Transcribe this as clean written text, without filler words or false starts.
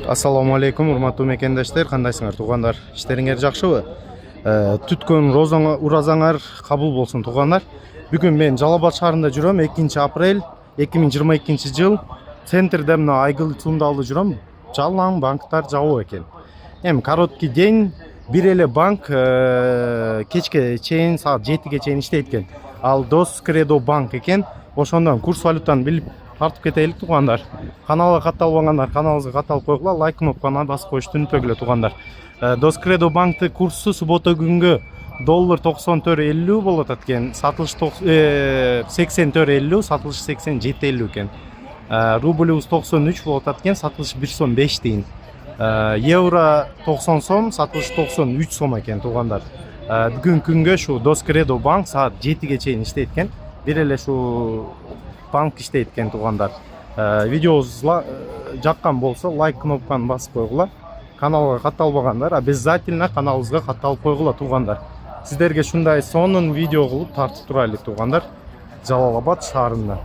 Ассаламу алейкум, урматтуу мекендештер, кандайсыңар туугандар? Иштериңер жакшыбы? Түткөн уразаңар кабыл болсун туугандар. Бүгүн мен Жалал Абад шаарында жүрөм, 2 апрель 2022 жыл. Центрде мына Айгыл Тундалды жүрөм. Жалаң банктар жабык экен. Эми короткий день, бир эле банк кечке чейин саат 7ге чейин иштейт экен. Ал Дос Кредо банк экен. Ошондон курс валютаны билип тартып кетелик туугандар. Каналга катталбагандар каналыбызга катталып койгула, лайк кнопканы басып коюшту унутпогула туугандар. Дос Кредо банктын курсу суббота күнгө доллар 94.50 болот экен, сатылыш 84.50, сатылыш 87.50 экен. Рубльбуз 93 болот экен, сатылыш 1 сом 5 тиын. Евро 90 сом, сатылыш 93 сом экен туугандар. Бүгүн күнгө шу Дос Кредо банк саат 7ге чейин иштейт экен. Бир эле шу банк иштейт экен туугандар. Видеобуз жаккан болсо лайк кнопканы басып койгула. Каналга катталбагандар обязательно каналыбызга катталып койгула туугандар. Сиздерге шундай сонун видео кылып тартып турайлы туугандар. Жалал Абад шаарында.